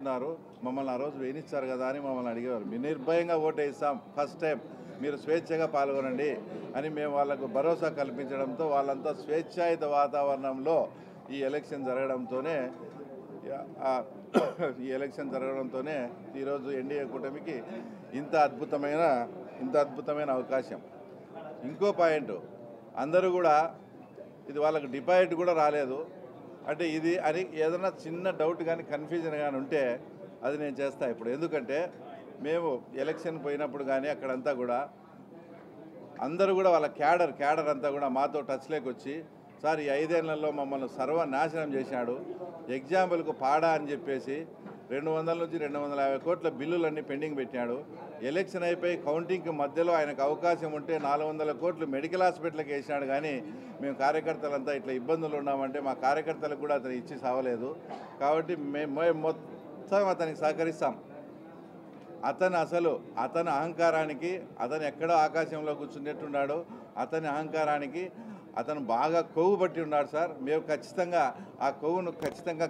అనుకుంటున్నారు మమ్మల్ని ఆ రోజు వేయించారు కదా అని మమ్మల్ని అడిగేవారు. మీరు నిర్భయంగా ఓటేస్తాం, ఫస్ట్ టైం మీరు స్వేచ్ఛగా పాల్గొనండి అని మేము వాళ్ళకు భరోసా కల్పించడంతో వాళ్ళంతా స్వేచ్ఛాయుత వాతావరణంలో ఈ ఎలక్షన్ జరగడంతోనే ఈరోజు ఎన్డీఏ కూటమికి ఇంత అద్భుతమైన అవకాశం. ఇంకో పాయింట్, అందరూ కూడా ఇది వాళ్ళకు డిపాజిట్ కూడా రాలేదు అంటే ఇది అని ఏదైనా చిన్న డౌట్ కానీ కన్ఫ్యూజన్ కానీ ఉంటే అది నేను చేస్తా ఇప్పుడు. ఎందుకంటే మేము ఎలక్షన్ పోయినప్పుడు కానీ అక్కడంతా కూడా అందరూ కూడా వాళ్ళ క్యాడర్ అంతా కూడా మాతో టచ్లోకి వచ్చి, సార్ ఈ 5 ఏళ్లలో మమ్మల్ని సర్వనాశనం చేశాడు, ఎగ్జాంపుల్కు పాడా అని చెప్పేసి 200 నుంచి 250 కోట్ల బిల్లులన్నీ పెండింగ్ పెట్టాడు. ఎలక్షన్ అయిపోయి కౌంటింగ్కి మధ్యలో ఆయనకు అవకాశం ఉంటే 400 కోట్లు మెడికల్ హాస్పిటల్కి వేసినాడు. కానీ మేము కార్యకర్తలంతా ఇట్లా ఇబ్బందులు ఉన్నామంటే మా కార్యకర్తలకు కూడా అతను ఇచ్చి సావలేదు. కాబట్టి మేము మొత్తం అతనికి సహకరిస్తాం. అతని అహంకారానికి, అతను ఎక్కడో ఆకాశంలో కూర్చున్నట్టున్నాడు, అతని అహంకారానికి అతను బాగా కొవ్వు పట్టి ఉన్నాడు సార్. మేము ఖచ్చితంగా ఆ కొవ్వును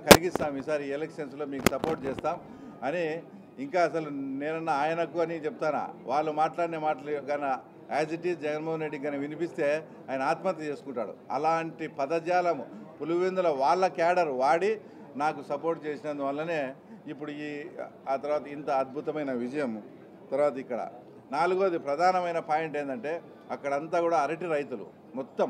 కరిగిస్తాం, ఈసారి ఎలక్షన్స్లో మీకు సపోర్ట్ చేస్తాం అని. ఇంకా అసలు నేనన్నా ఆయనకు అని చెప్తానా, వాళ్ళు మాట్లాడిన మాటలు కానీ యాజ్ ఇట్ ఈజ్ జగన్మోహన్ రెడ్డికి కానీ వినిపిస్తే ఆయన ఆత్మహత్య చేసుకుంటాడు. అలాంటి పదజాలము పులివెందుల వాళ్ళ క్యాడర్ వాడి నాకు సపోర్ట్ చేసినందువల్లనే ఇప్పుడు ఆ తర్వాత ఇంత అద్భుతమైన విజయం. తర్వాత ఇక్కడ 4వది ప్రధానమైన పాయింట్ ఏంటంటే అక్కడంతా కూడా అరటి రైతులు మొత్తం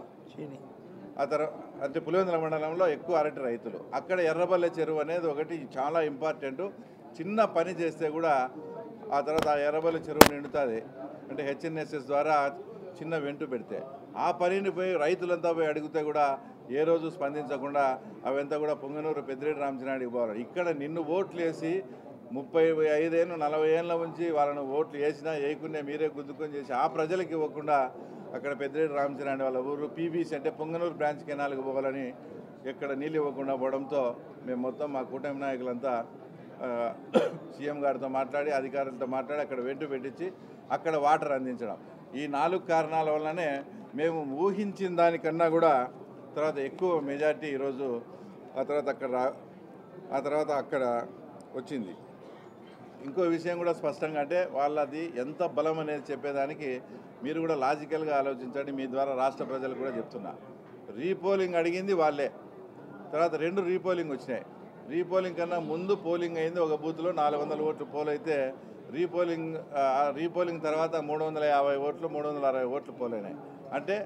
అంటే పులివెందుల మండలంలో ఎక్కువ అరటి రైతులు. అక్కడ ఎర్రబల్లె చెరువు అనేది ఒకటి చాలా ఇంపార్టెంట్. చిన్న పని చేస్తే కూడా ఆ తర్వాత ఆ ఎర్రబల్లె చెరువు నిండుతుంది. అంటే హెచ్ఎన్ఎస్ఎస్ ద్వారా చిన్న వెంటు పెడితే ఆ పనిని పోయి రైతులంతా పోయి అడిగితే కూడా ఏ రోజు స్పందించకుండా అవంతా కూడా పొంగనూరు పెద్దిరెడ్డి రామచంద్రారెడ్డికి పోవాలి. ఇక్కడ నిన్ను ఓట్లు వేసి 35 ఏళ్ళు 40 ఏళ్ళ నుంచి వాళ్ళను ఓట్లు వేసినా వేయకుండా మీరే గుద్దుకొని చేసి ఆ ప్రజలకు ఇవ్వకుండా అక్కడ పెద్దిరెడ్డి రామచంద్రారెడ్డి వాళ్ళ ఊరు పీబీసీ అంటే పొంగనూరు బ్రాంచ్ కెనాల్కి పోవాలని ఎక్కడ నీళ్ళు ఇవ్వకుండా పోవడంతో మేము మొత్తం మా కూటమి నాయకులంతా సీఎం గారితో మాట్లాడి అధికారులతో మాట్లాడి అక్కడ వెంటు పెట్టించి అక్కడ వాటర్ అందించడం. ఈ 4 కారణాల వల్లనే మేము ఊహించిన దానికన్నా కూడా తర్వాత ఎక్కువ మెజార్టీ ఈరోజు ఆ తర్వాత అక్కడ వచ్చింది. ఇంకో విషయం కూడా స్పష్టంగా అంటే వాళ్ళది ఎంత బలం అనేది చెప్పేదానికి మీరు కూడా లాజికల్గా ఆలోచించండి. మీ ద్వారా రాష్ట్ర ప్రజలు కూడా చెప్తున్నా, రీపోలింగ్ అడిగింది వాళ్ళే. తర్వాత 2 రీపోలింగ్ వచ్చినాయి. రీపోలింగ్ కన్నా ముందు పోలింగ్ అయింది ఒక బూత్లో 400 ఓట్లు పోల్ అయితే రీపోలింగ్ తర్వాత 350 ఓట్లు 360 ఓట్లు పోలైనాయి. అంటే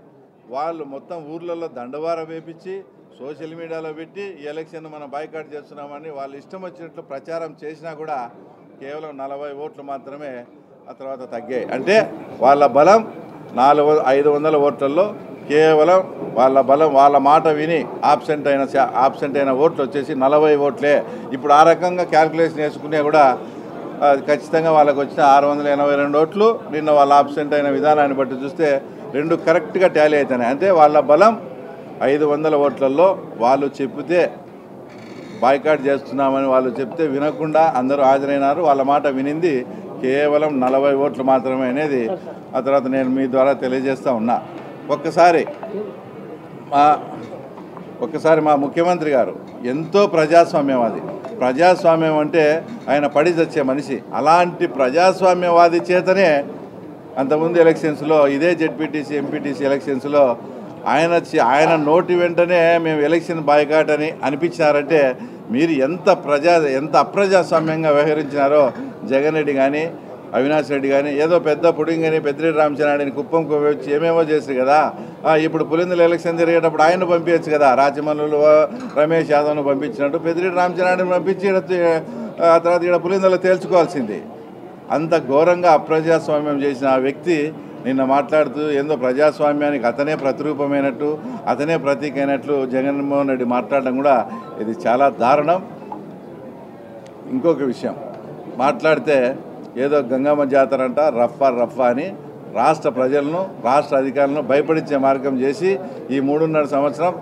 వాళ్ళు మొత్తం ఊర్లలో దండవారం వేపించి సోషల్ మీడియాలో పెట్టి ఈ ఎలక్షన్ మనం బాయ్కాట్ చేస్తున్నామని వాళ్ళు ఇష్టం వచ్చినట్లు ప్రచారం చేసినా కూడా కేవలం 40 ఓట్లు మాత్రమే ఆ తర్వాత తగ్గాయి. అంటే వాళ్ళ బలం 500 ఓట్లలో కేవలం వాళ్ళ మాట విని ఆబ్సెంట్ అయిన ఓట్లు వచ్చేసి 40 ఓట్లే. ఇప్పుడు ఆ రకంగా క్యాల్కులేషన్ వేసుకునే కూడా ఖచ్చితంగా వాళ్ళకు వచ్చిన 682 ఓట్లు నిన్న వాళ్ళ ఆబ్సెంట్ అయిన విధానాన్ని బట్టి చూస్తే 2 కరెక్ట్గా టాలీ అవుతున్నాయి. అంటే వాళ్ళ బలం 500 ఓట్లలో వాళ్ళు చెప్తే బాయ్కాట్ చేస్తున్నామని వాళ్ళు చెప్తే వినకుండా అందరూ హాజరైనారు. వాళ్ళ మాట వినింది కేవలం 40 ఓట్లు మాత్రమే అనేది ఆ తర్వాత నేను మీ ద్వారా తెలియజేస్తూ ఉన్నా. ఒక్కసారి మా ముఖ్యమంత్రి గారు ఎంతో ప్రజాస్వామ్యం అంటే ఆయన పడి చచ్చే మనిషి. అలాంటి ప్రజాస్వామ్యవాది చేతనే అంతకుముందు ఎలక్షన్స్లో ఇదే జెడ్పీటీసీ ఎంపీటీసీ ఎలక్షన్స్లో ఆయన నోటి వెంటనే మేము ఎలక్షన్ బాయ్కాట్ అని అనిపించారంటే మీరు ఎంత అప్రజాస్వామ్యంగా వ్యవహరించినారో. జగన్ రెడ్డి కానీ అవినాష్ రెడ్డి కానీ ఏదో పెద్ద పుడింగ్ అని పెద్దిరెడ్డి రామచంద్రారెడ్డిని కుప్పంకు వచ్చి ఏమేమో చేశారు కదా. ఇప్పుడు పులివెందుల ఎలక్షన్ జరిగేటప్పుడు ఆయన్ను పంపించచ్చు కదా, రాజమల్లులు రమేష్ యాదవ్ను పంపించినట్టు పెద్దిరెడ్డి రామచంద్రారెడ్డిని పంపించి ఆ తర్వాత ఇక్కడ పులివెందులో తేల్చుకోవాల్సింది. అంత ఘోరంగా అప్రజాస్వామ్యం చేసిన ఆ వ్యక్తి నిన్న మాట్లాడుతూ ఏందో ప్రజాస్వామ్యానికి అతనే ప్రతిరూపమైనట్టు అతనే ప్రతీక అయినట్లు జగన్మోహన్ రెడ్డి మాట్లాడడం కూడా ఇది చాలా దారుణం. ఇంకొక విషయం మాట్లాడితే ఏదో గంగమ్మ జాతర అంట రఫా అని రాష్ట్ర ప్రజలను రాష్ట్ర అధికారులను భయపడించే మార్గం చేసి ఈ 3.5 సంవత్సరం